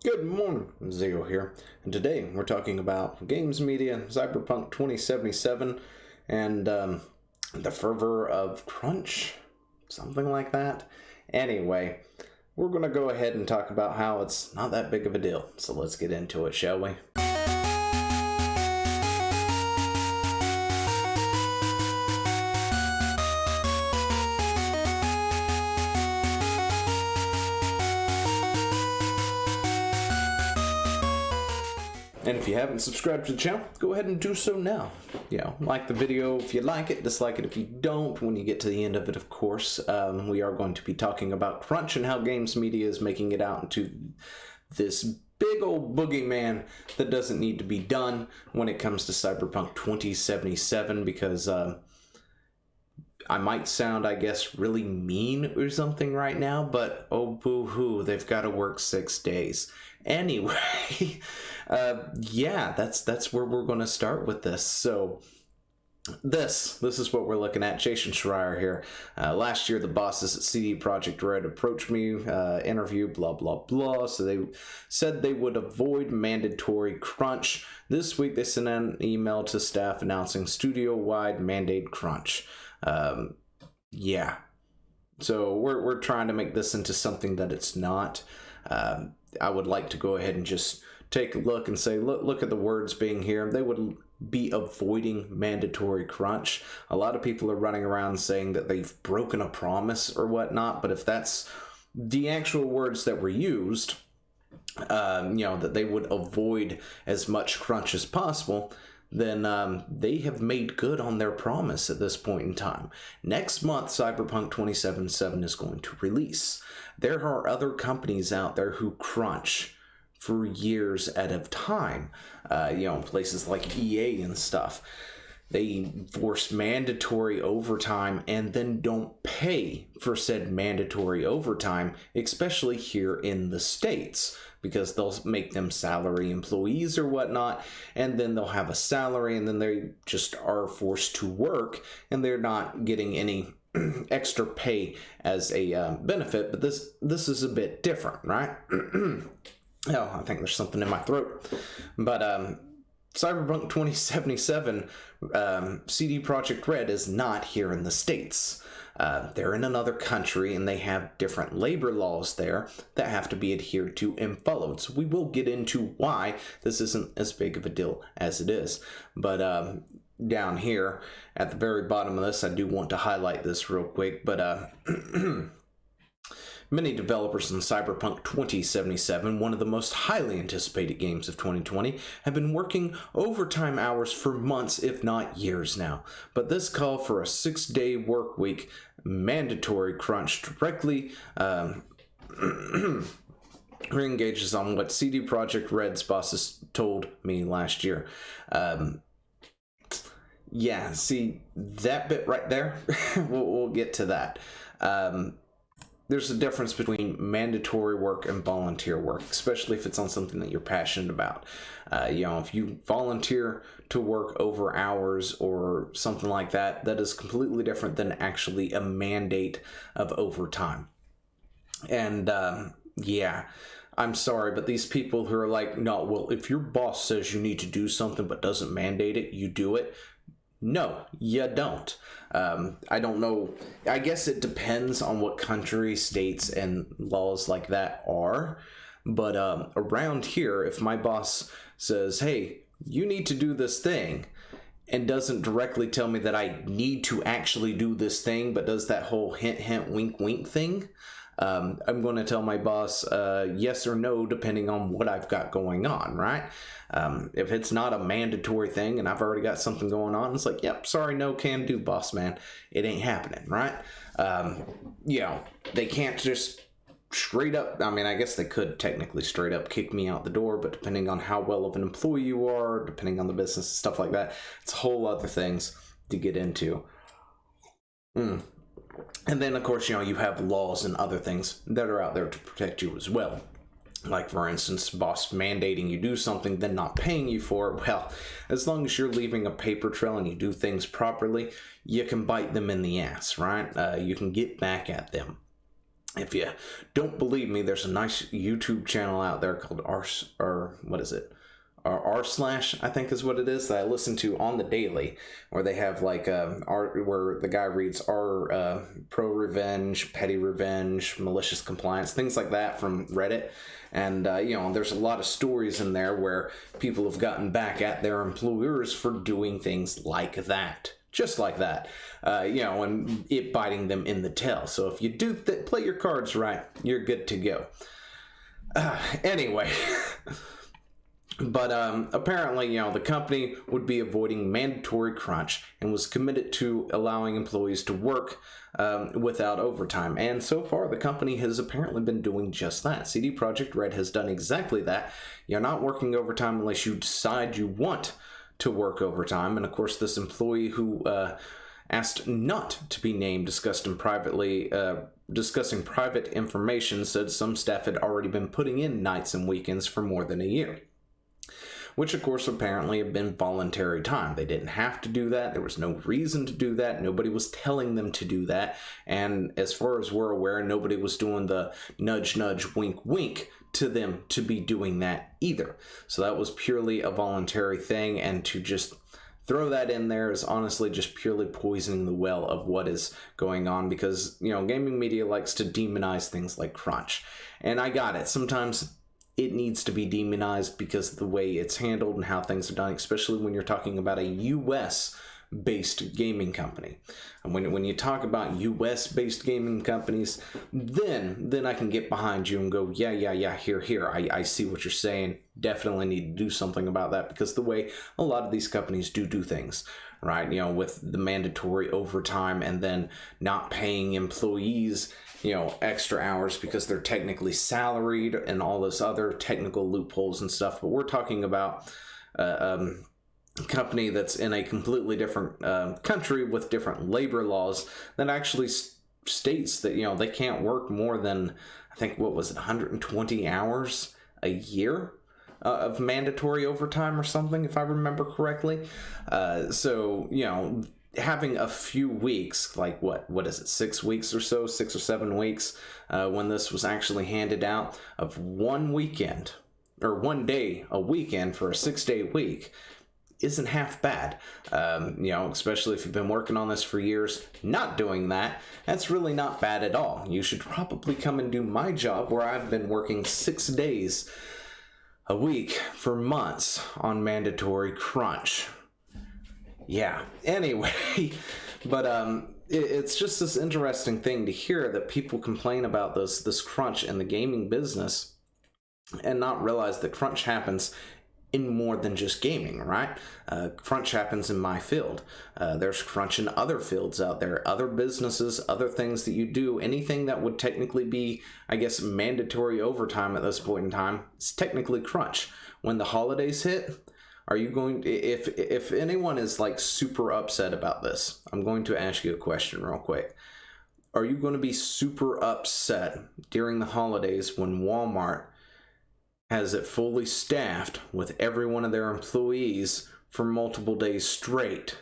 Good morning, Zio here, and today we're talking about games media, Cyberpunk 2077, and the fervor of crunch, something like that. Anyway, we're going to go ahead and talk about how it's not that big of a deal, so let's get into it, shall we? And if you haven't subscribed to the channel, go ahead and do so now. Like the video if you like it, dislike it if you don't. When you get to the end of it, of course, we are going to be talking about crunch and how games media is making it out into this big old boogeyman that doesn't need to be done when it comes to Cyberpunk 2077, because I might sound, I guess, really mean or something right now, but oh boo-hoo, they've got to work 6 days. Anyway, that's where we're going to start with this. So this is what we're looking at. Jason Schreier here. Last year, the bosses at Projekt Red approached me, interview, blah, blah, blah. So they said they would avoid mandatory crunch. This week, they sent an email to staff announcing studio-wide mandate crunch. So we're trying to make this into something that it's not. I would like to go ahead and just take a look and say, look at the words being here. They would be avoiding mandatory crunch. A lot of people are running around saying that they've broken a promise or whatnot, but if that's the actual words that were used, that they would avoid as much crunch as possible, then they have made good on their promise at this point in time. Next month, Cyberpunk 2077 is going to release. There are other companies out there who crunch for years at a time. Places like EA and stuff. They force mandatory overtime and then don't pay for said mandatory overtime, especially here in the States, because they'll make them salary employees or whatnot, and then they'll have a salary, and then they just are forced to work, and they're not getting any extra pay as a benefit. But this is a bit different, right? I think there's something in my throat. But Cyberpunk 2077, Projekt Red is not here in the States. They're in another country, and they have different labor laws there that have to be adhered to and followed. So we will get into why this isn't as big of a deal as it is. But down here at the very bottom of this, I do want to highlight this real quick. But many developers in Cyberpunk 2077, one of the most highly anticipated games of 2020, have been working overtime hours for months, if not years now. But this call for a 6-day work week, mandatory crunch, directly re-engages on what Projekt Red's bosses told me last year. See, that bit right there, we'll get to that. There's a difference between mandatory work and volunteer work, especially if it's on something that you're passionate about. If you volunteer to work over hours or something like that, that is completely different than actually a mandate of overtime. And I'm sorry, but these people who are like, no, well, if your boss says you need to do something but doesn't mandate it, you do it. No, you don't. I don't know. I guess it depends on what country, states, and laws like that are. But around here, if my boss says, hey, you need to do this thing, and doesn't directly tell me that I need to actually do this thing, but does that whole hint, hint, wink, wink thing, I'm going to tell my boss yes or no, depending on what I've got going on, right? If it's not a mandatory thing and I've already got something going on, it's like, yep, sorry, no can do, boss man. It ain't happening, right? They can't just straight up, I mean, I guess they could technically straight up kick me out the door, but depending on how well of an employee you are, depending on the business, stuff like that, it's a whole other things to get into. And then, of course, you have laws and other things that are out there to protect you as well. Like, for instance, boss mandating you do something, then not paying you for it. Well, as long as you're leaving a paper trail and you do things properly, you can bite them in the ass, right? You can get back at them. If you don't believe me, there's a nice YouTube channel out there called r slash, I think is what it is, that I listen to on the daily, where they have like where the guy reads our pro revenge, petty revenge, malicious compliance, things like that from Reddit. And there's a lot of stories in there where people have gotten back at their employers for doing things like that. Just like that, and it biting them in the tail. So if you do play your cards right, you're good to go. Anyway, but apparently, the company would be avoiding mandatory crunch and was committed to allowing employees to work without overtime. And so far, the company has apparently been doing just that. CD Projekt Red has done exactly that. You're not working overtime unless you decide you want to work overtime. And of course, this employee who asked not to be named, discussing private information, said some staff had already been putting in nights and weekends for more than a year, which of course apparently have been voluntary time. They didn't have to do that. There was no reason to do that. Nobody was telling them to do that. And as far as we're aware, nobody was doing the nudge, nudge, wink, wink to them to be doing that either. So that was purely a voluntary thing, and to just throw that in there is honestly just purely poisoning the well of what is going on, because gaming media likes to demonize things like crunch. And I got it. Sometimes it needs to be demonized because of the way it's handled and how things are done, especially when you're talking about a US-based gaming company. And when you talk about US-based gaming companies, then I can get behind you and go, yeah, here, I see what you're saying. Definitely need to do something about that, because the way a lot of these companies do things, right? With the mandatory overtime and then not paying employees extra hours because they're technically salaried and all this other technical loopholes and stuff. But we're talking about a company that's in a completely different country with different labor laws that actually states that, they can't work more than, I think, 120 hours a year of mandatory overtime or something, if I remember correctly. So, having a few weeks, like what is it, 6 weeks or so, 6 or 7 weeks, when this was actually handed out, of one weekend or 1 day a weekend for a 6-day week isn't half bad. Especially if you've been working on this for years, not doing that's really not bad at all. You should probably come and do my job, where I've been working 6 days a week for months on mandatory crunch. Yeah, anyway, but it's just this interesting thing to hear that people complain about this crunch in the gaming business and not realize that crunch happens in more than just gaming, right? Crunch happens in my field. There's crunch in other fields out there, other businesses, other things that you do. Anything that would technically be, I guess, mandatory overtime at this point in time, it's technically crunch. When the holidays hit, are you going to, if anyone is like super upset about this, I'm going to ask you a question real quick. Are you going to be super upset during the holidays when Walmart has it fully staffed with every one of their employees for multiple days straight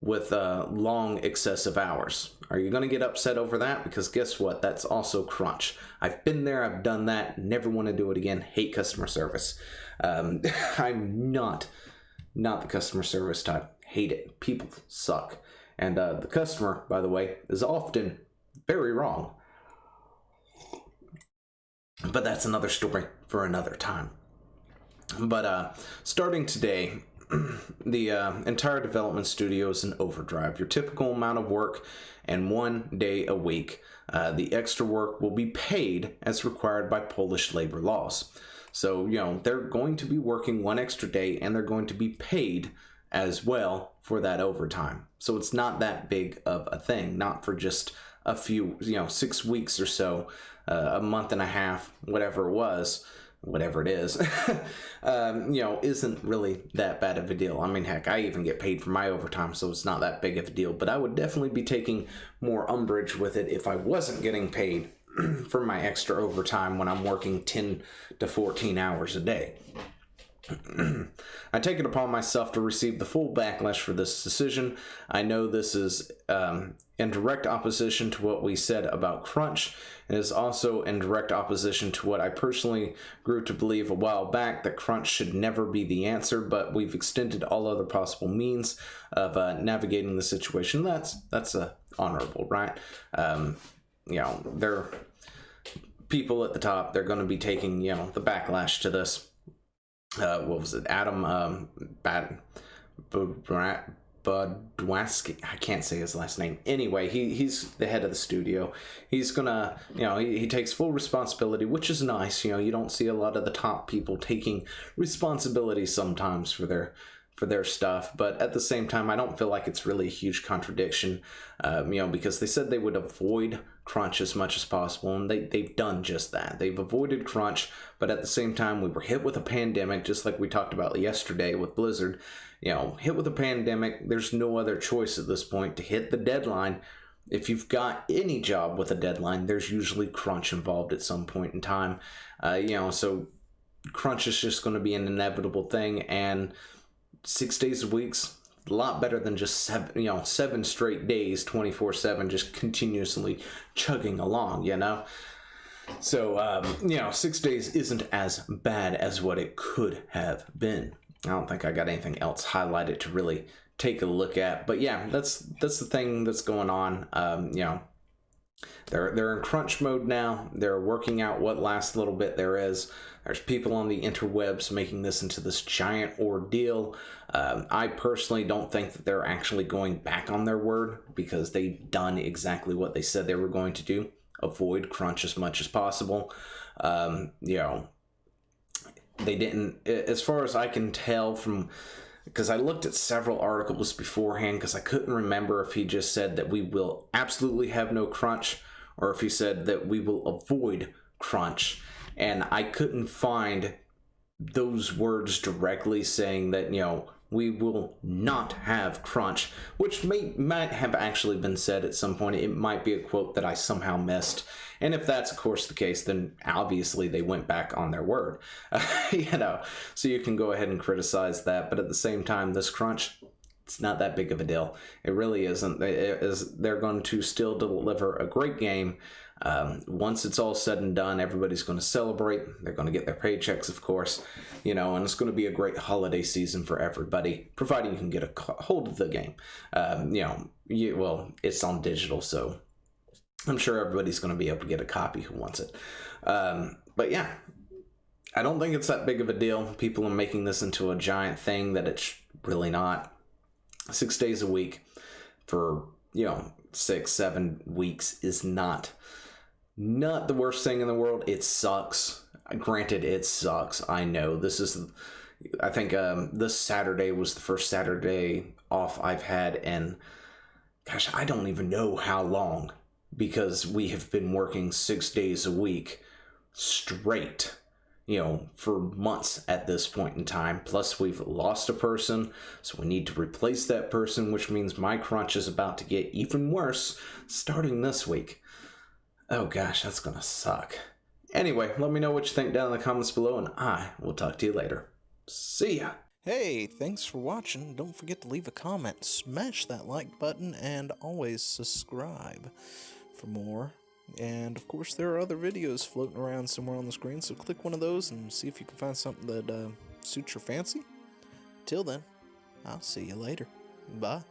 with long excessive hours? Are you going to get upset over that? Because guess what? That's also crunch. I've been there. I've done that. Never want to do it again. Hate customer service. I'm not the customer service type. Hate it. People suck. And the customer, by the way, is often very wrong. But that's another story for another time. But starting today, the entire development studio is in overdrive. Your typical amount of work and 1 day a week. The extra work will be paid as required by Polish labor laws. So, they're going to be working 1 extra day, and they're going to be paid as well for that overtime. So it's not that big of a thing, not for just a few, 6 weeks or so, a month and a half, whatever it is, isn't really that bad of a deal. I mean, heck, I even get paid for my overtime, so it's not that big of a deal. But I would definitely be taking more umbrage with it if I wasn't getting paid for my extra overtime when I'm working 10 to 14 hours a day. I take it upon myself to receive the full backlash for this decision. I know this is in direct opposition to what we said about crunch, and is also in direct opposition to what I personally grew to believe a while back, that crunch should never be the answer, but we've extended all other possible means of navigating the situation. That's honorable, right? They're people at the top, they're going to be taking, the backlash to this. What was it? Adam Budwaski. I can't say his last name. Anyway, he's the head of the studio. He's gonna, he takes full responsibility, which is nice. You don't see a lot of the top people taking responsibility sometimes for their stuff, but at the same time, I don't feel like it's really a huge contradiction, because they said they would avoid crunch as much as possible, and they've done just that. They've avoided crunch, but at the same time, we were hit with a pandemic, just like we talked about yesterday with Blizzard. Hit with a pandemic, there's no other choice at this point to hit the deadline. If you've got any job with a deadline, there's usually crunch involved at some point in time. So crunch is just going to be an inevitable thing, and 6 days a week's a lot better than just 7 straight days, 24/7, just continuously chugging along, So, 6 days isn't as bad as what it could have been. I don't think I got anything else highlighted to really take a look at, but yeah, that's the thing that's going on. They're in crunch mode now. They're working out what last little bit there is. There's people on the interwebs making this into this giant ordeal. I personally don't think that they're actually going back on their word, because they've done exactly what they said they were going to do: avoid crunch as much as possible. They didn't, as far as I can tell from, because I looked at several articles beforehand, because I couldn't remember if he just said that we will absolutely have no crunch, or if he said that we will avoid crunch. And I couldn't find those words directly saying that, we will not have crunch, which might have actually been said at some point. It might be a quote that I somehow missed. And if that's, of course, the case, then obviously they went back on their word. So you can go ahead and criticize that. But at the same time, this crunch, it's not that big of a deal. It really isn't. They're going to still deliver a great game. Once it's all said and done, everybody's going to celebrate. They're going to get their paychecks, of course, and it's going to be a great holiday season for everybody, providing you can get a hold of the game. It's on digital, so I'm sure everybody's going to be able to get a copy who wants it. But yeah, I don't think it's that big of a deal. People are making this into a giant thing that it's really not. 6 days a week for 6-7 weeks is not the worst thing in the world. It sucks. Granted, it sucks. I know. I think this Saturday was the first Saturday off I've had in, gosh, I don't even know how long, because we have been working 6 days a week straight, for months at this point in time. Plus, we've lost a person, so we need to replace that person, which means my crunch is about to get even worse starting this week. Oh gosh, that's gonna suck. Anyway, let me know what you think down in the comments below, and I will talk to you later. See ya! Hey, thanks for watching. Don't forget to leave a comment, smash that like button, and always subscribe for more. And of course, there are other videos floating around somewhere on the screen, so click one of those and see if you can find something that suits your fancy. Till then, I'll see you later. Bye.